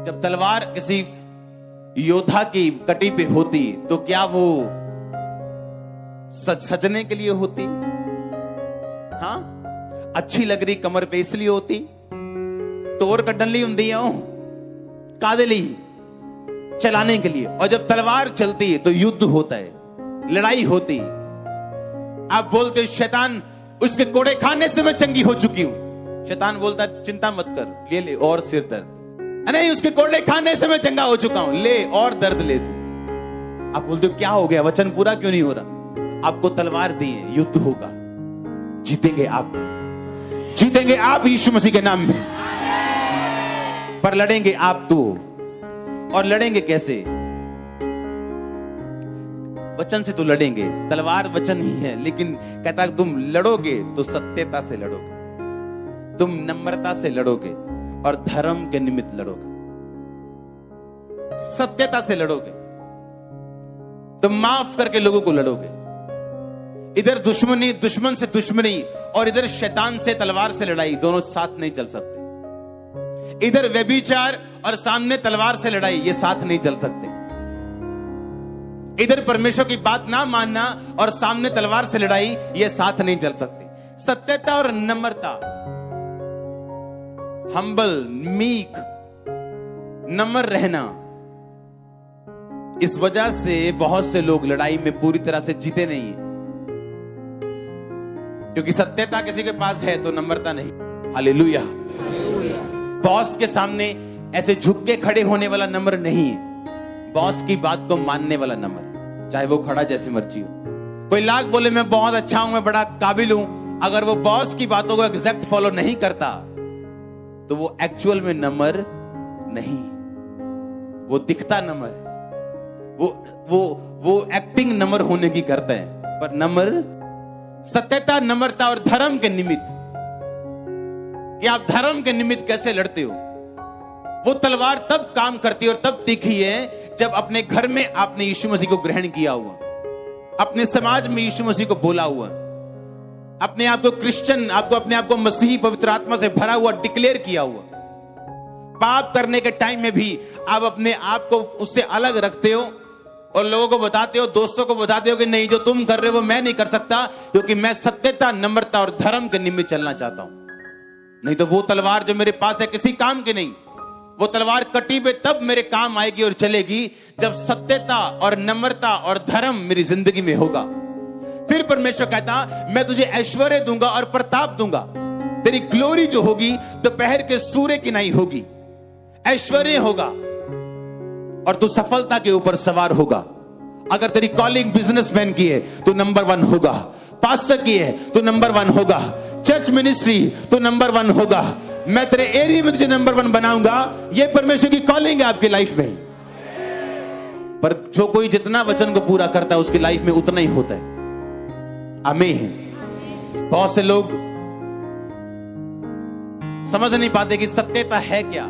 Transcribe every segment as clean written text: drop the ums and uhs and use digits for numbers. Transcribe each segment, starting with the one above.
जब तलवार किसी योद्धा की कटी पे होती तो क्या वो सजने के लिए होती? हाँ, अच्छी लग रही कमर पे इसलिए होती? तोर कटन ली हुंदी है कादे ली चलाने के लिए। और जब तलवार चलती है तो युद्ध होता है, लड़ाई होती। आप बोलते हो शैतान उसके कोड़े खाने से मैं चंगी हो चुकी हूं। शैतान बोलता चिंता मत कर, ले और सिर दर्द। नहीं, उसके कोड़े खाने से मैं चंगा हो चुका हूं, ले और दर्द ले तू। आप बोलते हो क्या हो गया, वचन पूरा क्यों नहीं हो रहा? आपको तलवार दी है, युद्ध होगा, जीतेंगे आप, जीतेंगे आप यीशु मसीह के नाम में। पर लड़ेंगे आप तो, और लड़ेंगे कैसे? वचन से तो लड़ेंगे, तलवार वचन ही है, लेकिन कहता तुम लड़ोगे तो सत्यता से लड़ोगे, तुम नम्रता से लड़ोगे और धर्म के निमित्त लड़ोगे, सत्यता से लड़ोगे, तुम माफ करके लोगों को लड़ोगे। इधर दुश्मनी, दुश्मन से दुश्मनी, और इधर शैतान से तलवार से लड़ाई, दोनों साथ नहीं चल सकते। इधर व्यभिचार और सामने तलवार से लड़ाई, ये साथ नहीं चल सकते। इधर परमेश्वर की बात ना मानना और सामने तलवार से लड़ाई, ये साथ नहीं चल सकती। सत्यता और नम्रता, हम्बल, मीक, नम्र रहना, इस वजह से बहुत से लोग लड़ाई में पूरी तरह से जीते नहीं है, क्योंकि सत्यता किसी के पास है तो नम्रता नहीं। हालेलुया। बॉस के सामने ऐसे झुक के खड़े होने वाला नम्र नहीं है, बॉस की बात को मानने वाला नम्र, चाहे वो खड़ा जैसी मर्जी हो। कोई लाख बोले मैं बहुत अच्छा हूं, मैं बड़ा काबिल हूं, अगर वो बॉस की बातों को एग्जैक्ट फॉलो नहीं करता तो वो एक्चुअल में नम्र नहीं, वो दिखता नम्र है, वो एक्टिंग नम्र होने की करता है, पर नम्र, सत्यता, नम्रता और धर्म के निमित्त, कि आप धर्म के निमित्त कैसे लड़ते हो। वो तलवार तब काम करती है और तब तीखी है जब अपने घर में आपने यीशु मसीह को ग्रहण किया हुआ, अपने समाज में यीशु मसीह को बोला हुआ, अपने आप को क्रिश्चियन, आपको अपने आप को मसीही पवित्र आत्मा से भरा हुआ डिक्लेयर किया हुआ। पाप करने के टाइम में भी आप अपने आप को उससे अलग रखते हो और लोगों को बताते हो, दोस्तों को बताते हो कि नहीं, जो तुम कर रहे हो वो मैं नहीं कर सकता, क्योंकि मैं सत्यता, नम्रता और धर्म के निमित्त चलना चाहता हूं। नहीं तो वो तलवार जो मेरे पास है किसी काम की नहीं, वो तलवार कटी पे तब मेरे काम आएगी और चलेगी जब सत्यता और नम्रता और धर्म मेरी जिंदगी में होगा। फिर परमेश्वर कहता मैं तुझे ऐश्वर्य दूंगा और प्रताप दूंगा, तेरी ग्लोरी जो होगी दोपहर के सूर्य की नहीं होगी, ऐश्वर्य होगा और तू सफलता के ऊपर सवार होगा। अगर तेरी कॉलिंग बिजनेसमैन की है तो नंबर 1 होगा, पास्टर की है तो नंबर 1 होगा, चर्च मिनिस्ट्री तो नंबर 1 होगा। मैं तेरे एरिया में तुझे नंबर 1 बनाऊंगा। ये परमेश्वर की कॉलिंग है आपकी लाइफ में। पर जो कोई जितना वचन को पूरा करता है उसकी लाइफ में उतना ही होता है। आमीन। बहुत से लोग समझ नहीं पाते कि सत्यता है क्या,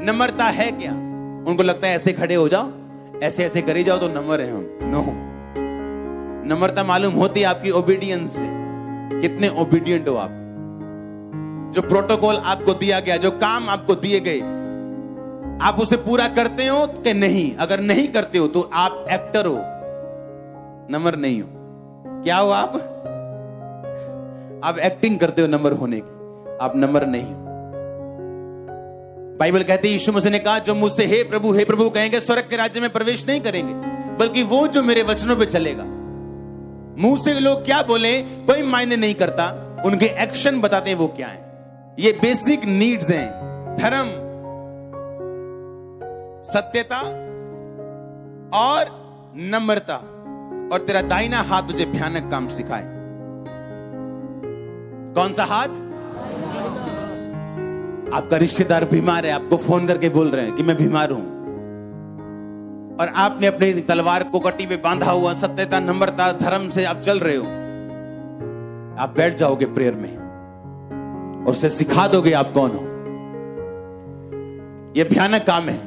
नम्रता है क्या। उनको लगता है ऐसे खड़े हो जाओ, ऐसे ऐसे करी जाओ तो नम्र है हम। नो, नम्रता मालूम होती है आपकी ओबीडियंस से, कितने ओबीडियंट हो आप। जो प्रोटोकॉल आपको दिया गया, जो काम आपको दिए गए, आप उसे पूरा करते हो कि नहीं। अगर नहीं करते हो तो आप एक्टर हो, नम्र नहीं हो। क्या हो आप एक्टिंग करते हो नम्र होने की, आप नम्र नहीं हो। बाइबल कहती है, यीशु मसीह ने कहा जो मुझसे हे प्रभु कहेंगे स्वर्ग के राज्य में प्रवेश नहीं करेंगे, बल्कि वो जो मेरे वचनों पे चलेगा। मुंह से लोग क्या बोले कोई मायने नहीं करता, उनके एक्शन बताते हैं वो क्या है। ये बेसिक नीड्स हैं, धर्म, सत्यता और नम्रता, और तेरा दाहिना हाथ तुझे भयानक काम सिखाए। कौन सा हाथ? आपका रिश्तेदार बीमार है, आपको फोन करके बोल रहे हैं कि मैं बीमार हूं, और आपने अपनी तलवार को कटी में बांधा हुआ, सत्यता, नम्रता, धर्म से आप चल रहे हो। आप बैठ जाओगे प्रेयर में और उसे सिखा दोगे आप कौन हो। यह भयानक काम है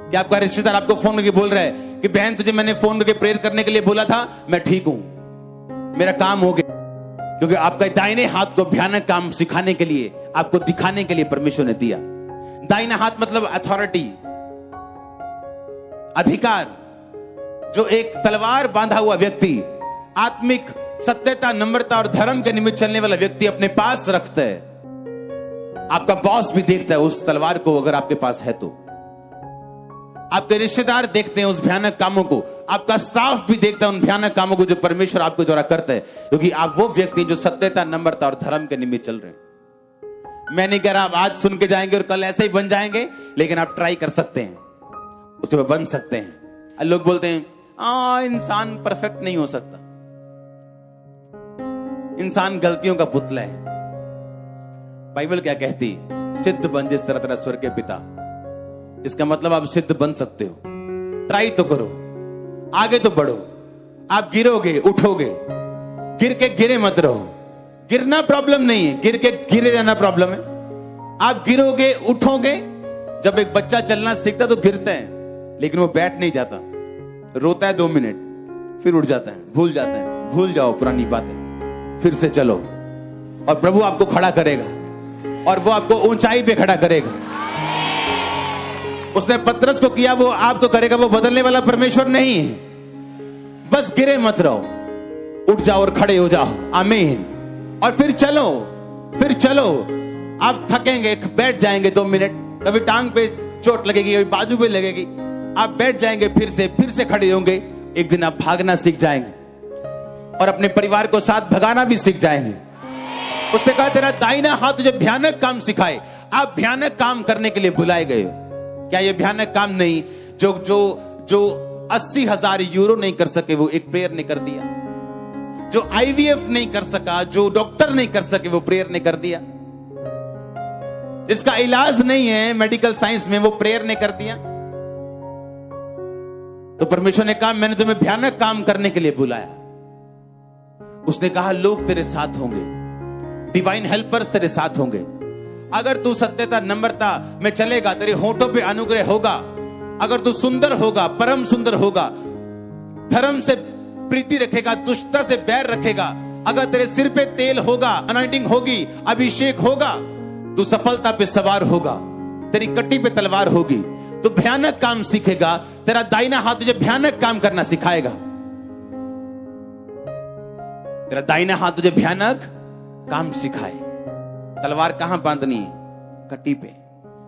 कि आपका रिश्तेदार आपको फोन करके बोल रहा है कि बहन तुझे मैंने फोन करके प्रेयर करने के लिए बोला था, मैं ठीक हूं, मेरा काम हो गया। क्योंकि आपका दाहिने हाथ को भयानक काम सिखाने के लिए, आपको दिखाने के लिए परमेश्वर ने दिया। दाहिना हाथ मतलब अथॉरिटी, अधिकार। जो एक तलवार बांधा हुआ व्यक्ति, आत्मिक सत्यता, नम्रता और धर्म के निमित्त चलने वाला व्यक्ति अपने पास रखता है। आपका बॉस भी देखता है उस तलवार को, अगर आपके पास है तो। आपके रिश्तेदार देखते हैं उस भयानक कामों को, आपका स्टाफ भी देखता है उन भयानक कामों को जो परमेश्वर आपके द्वारा करता है, क्योंकि आप वो व्यक्ति जो सत्यता, नम्रता और धर्म के निमित्त चल रहे हैं। मैं नहीं कह रहा आप आज सुन के जाएंगे और कल ऐसे ही बन जाएंगे, लेकिन आप ट्राई कर सकते हैं, उसमें बन सकते हैं। लोग बोलते हैं इंसान परफेक्ट नहीं हो सकता, इंसान गलतियों का पुतला है। बाइबल क्या कहती है? सिद्ध बन जिस तरह तेरा स्वर्ग के पिता। इसका मतलब आप सिद्ध बन सकते हो, ट्राई तो करो, आगे तो बढ़ो। आप गिरोगे, उठोगे, गिर के गिरे मत रहो। गिरना प्रॉब्लम नहीं है, गिर के गिरे रहना प्रॉब्लम है। आप गिरोगे, उठोगे। जब एक बच्चा चलना सीखता तो गिरता है, लेकिन वो बैठ नहीं जाता, रोता है 2 मिनट, फिर उठ जाता है, भूल जाता है। भूल जाओ पुरानी बातें, फिर से चलो, और प्रभु आपको खड़ा करेगा, और वो आपको ऊंचाई पे खड़ा करेगा। उसने पतरस को किया, वो आपको करेगा। वो बदलने वाला परमेश्वर नहीं है। बस गिरे मत रहो, उठ जाओ और खड़े हो जाओ। आमीन। और फिर चलो, फिर चलो। आप थकेंगे, बैठ जाएंगे 2 मिनट, कभी टांग पे चोट लगेगी, कभी बाजू पे लगेगी, आप बैठ जाएंगे, फिर से खड़े होंगे। एक दिन आप भागना सीख जाएंगे और अपने परिवार को साथ भगाना भी सीख जाएंगे। उसने कहा तेरा दाहिना हाथ तुझे भयानक काम सिखाए। आप भयानक काम करने के लिए बुलाए गए हो। क्या ये भयानक काम नहीं? जो 80,000 यूरो नहीं कर सके वो एक प्रेयर ने कर दिया। जो IVF नहीं कर सका, जो डॉक्टर नहीं कर सके, वो प्रेयर ने कर दिया। जिसका इलाज नहीं है मेडिकल साइंस में, वो प्रेयर ने कर दिया। तो परमेश्वर ने कहा मैंने तुम्हें भयानक काम करने के लिए बुलाया। उसने कहा लोग तेरे साथ होंगे, डिवाइन हेल्पर्स तेरे साथ होंगे। अगर तू सत्यता, नम्रता में चलेगा, तेरे होठों पे अनुग्रह होगा। अगर तू सुंदर होगा, परम सुंदर होगा, धर्म से प्रीति रखेगा, दुष्टता से बैर रखेगा, अगर तेरे सिर पे तेल होगा, अनॉइंटिंग होगी, अभिषेक होगा, तू सफलता पे सवार होगा, तेरी कटी पे तलवार होगी, तो भयानक काम सीखेगा। तेरा दाहिना हाथ तुझे भयानक काम करना सिखाएगा। तेरा दाहिना हाथ तुझे भयानक काम सिखाए। तलवार कहां बांधनी है? कटी पे।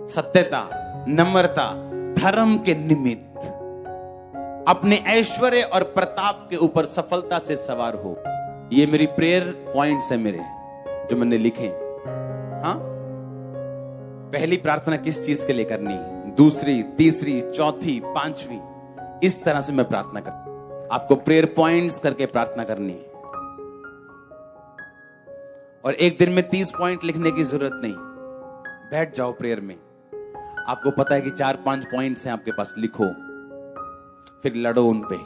सत्यता, नम्रता, धर्म के निमित्त अपने ऐश्वर्य और प्रताप के ऊपर सफलता से सवार हो। ये मेरी प्रेयर पॉइंट्स है मेरे, जो मैंने लिखे। हाँ, पहली प्रार्थना किस चीज के लिए करनी है, दूसरी, तीसरी, चौथी, पांचवी, इस तरह से मैं प्रार्थना कर। आपको प्रेयर पॉइंट्स करके प्रार्थना करनी है। और एक दिन में 30 पॉइंट लिखने की जरूरत नहीं। बैठ जाओ प्रेयर में। आपको पता है कि 4-5 पॉइंट्स हैं आपके पास, लिखो, फिर लड़ो उन पे,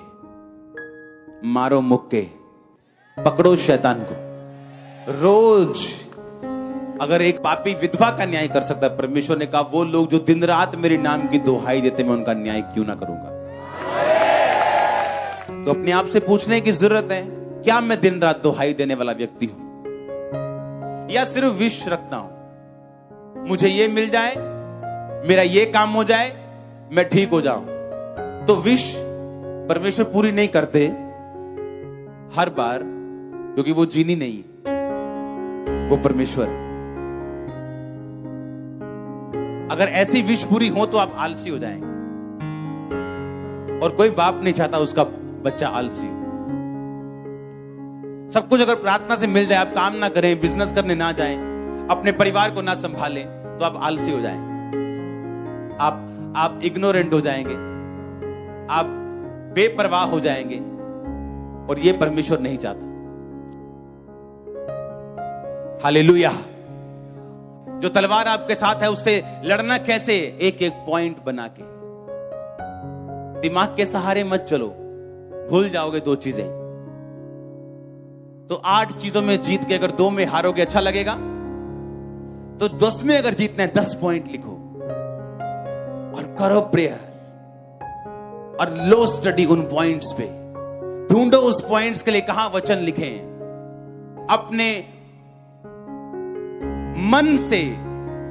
मारो मुक्के, पकड़ो शैतान को। रोज अगर एक पापी विधवा का न्याय कर सकता है, परमेश्वर ने कहा वो लोग जो दिन रात मेरे नाम की दुहाई देते, मैं उनका न्याय क्यों ना करूंगा। तो अपने आप से पूछने की जरूरत है, क्या मैं दिन रात दुहाई देने वाला व्यक्ति हूं, या सिर्फ विश रखता हूं मुझे ये मिल जाए, मेरा ये काम हो जाए, मैं ठीक हो जाऊं। तो विश परमेश्वर पूरी नहीं करते हर बार, क्योंकि वो जीनी नहीं है, वो परमेश्वर। अगर ऐसी विश पूरी हो तो आप आलसी हो जाएंगे, और कोई बाप नहीं चाहता उसका बच्चा आलसी हो। सब कुछ अगर प्रार्थना से मिल जाए, आप काम ना करें, बिजनेस करने ना जाएं, अपने परिवार को ना संभालें, तो आप आलसी हो जाएंगे, आप इग्नोरेंट हो जाएंगे, आप बेपरवाह हो जाएंगे, और ये परमेश्वर नहीं चाहता। हालेलुया। जो तलवार आपके साथ है उससे लड़ना कैसे? एक एक पॉइंट बना के। दिमाग के सहारे मत चलो, भूल जाओगे 2 चीजें। तो 8 चीजों में जीत के अगर 2 में हारोगे, अच्छा लगेगा? तो 10 में अगर जीतना है, 10 पॉइंट लिखो और करो प्रेयर, और लो स्टडी उन पॉइंट्स पे। ढूंढो उस पॉइंट्स के लिए कहां वचन लिखे। अपने मन से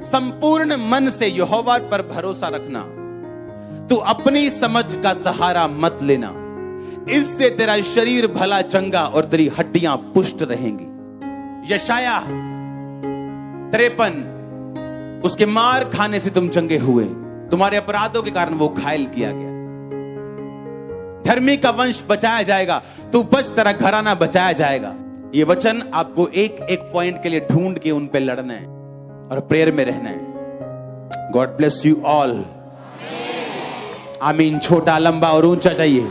संपूर्ण मन से यहोवा पर भरोसा रखना। तू अपनी समझ का सहारा मत लेना, इससे तेरा शरीर भला चंगा और तेरी हड्डियां पुष्ट रहेंगी। यशाया 53, उसके मार खाने से तुम चंगे हुए, तुम्हारे अपराधों के कारण वो घायल किया गया। धर्मी का वंश बचाया जाएगा, तू बच, तेरा घराना बचाया जाएगा। ये वचन आपको एक एक पॉइंट के लिए ढूंढ के उन पे लड़ना है और प्रेयर में रहना है। God bless you all. आमीन। छोटा, लंबा और ऊंचा चाहिए।